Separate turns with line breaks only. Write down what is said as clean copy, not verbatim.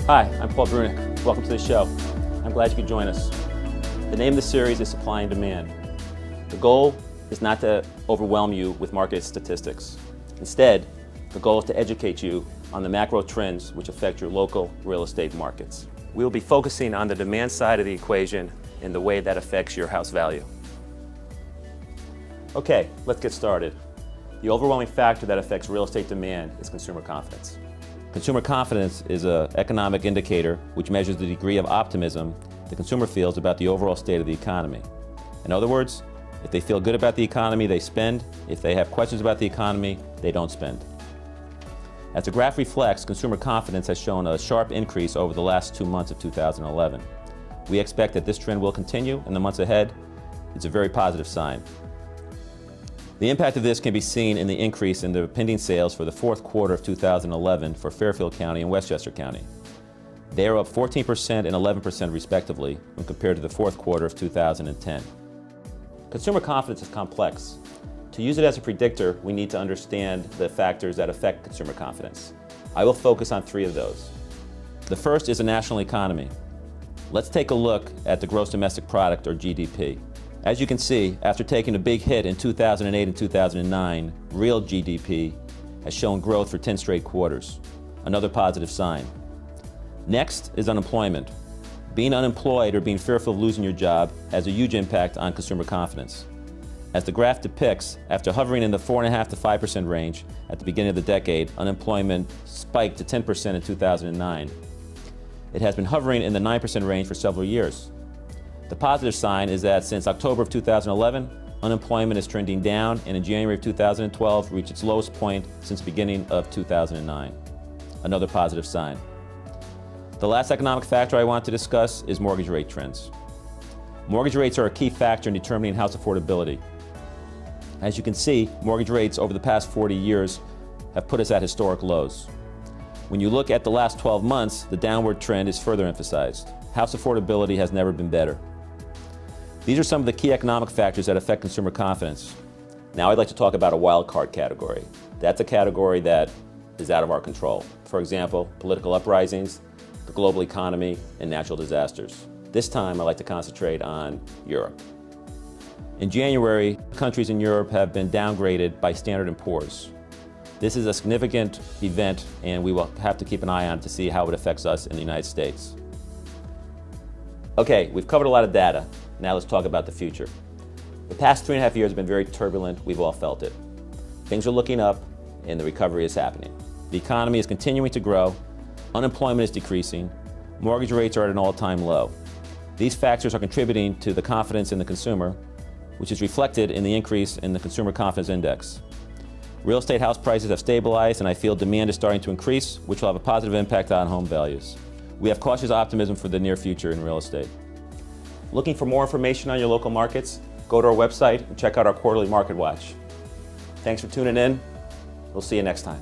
Hi, I'm Paul Breunich. Welcome to the show. I'm glad you could join us. The name of the series is Supply and Demand. The goal is not to overwhelm you with market statistics. Instead, the goal is to educate you on the macro trends which affect your local real estate markets. We will be focusing on the demand side of the equation and the way that affects your house value. Okay, let's get started. The overwhelming factor that affects real estate demand is consumer confidence. Consumer confidence is an economic indicator which measures the degree of optimism the consumer feels about the overall state of the economy. In other words, if they feel good about the economy, they spend. If they have questions about the economy, they don't spend. As the graph reflects, consumer confidence has shown a sharp increase over the last 2 months of 2011. We expect that this trend will continue in the months ahead. It's a very positive sign. The impact of this can be seen in the increase in the pending sales for the fourth quarter of 2011 for Fairfield County and Westchester County. They are up 14% and 11% respectively when compared to the fourth quarter of 2010. Consumer confidence is complex. To use it as a predictor, we need to understand the factors that affect consumer confidence. I will focus on 3 of those. The first is the national economy. Let's take a look at the gross domestic product, or GDP. As you can see, after taking a big hit in 2008 and 2009, real GDP has shown growth for 10 straight quarters, another positive sign. Next is unemployment. Being unemployed or being fearful of losing your job has a huge impact on consumer confidence. As the graph depicts, after hovering in the 4.5% to 5% range at the beginning of the decade, unemployment spiked to 10% in 2009. It has been hovering in the 9% range for several years. The positive sign is that since October of 2011, unemployment is trending down, and in January of 2012 reached its lowest point since the beginning of 2009. Another positive sign. The last economic factor I want to discuss is mortgage rate trends. Mortgage rates are a key factor in determining house affordability. As you can see, mortgage rates over the past 40 years have put us at historic lows. When you look at the last 12 months, the downward trend is further emphasized. House affordability has never been better. These are some of the key economic factors that affect consumer confidence. Now I'd like to talk about a wild card category. That's a category that is out of our control. For example, political uprisings, the global economy, and natural disasters. This time I'd like to concentrate on Europe. In January, countries in Europe have been downgraded by Standard & Poor's. This is a significant event, and we will have to keep an eye on it to see how it affects us in the United States. Okay, we've covered a lot of data. Now let's talk about the future. The past 3.5 years have been very turbulent. We've all felt it. Things are looking up, and the recovery is happening. The economy is continuing to grow. Unemployment is decreasing. Mortgage rates are at an all-time low. These factors are contributing to the confidence in the consumer, which is reflected in the increase in the Consumer Confidence Index. Real estate house prices have stabilized, and I feel demand is starting to increase, which will have a positive impact on home values. We have cautious optimism for the near future in real estate. Looking for more information on your local markets? Go to our website and check out our quarterly market watch. Thanks for tuning in. We'll see you next time.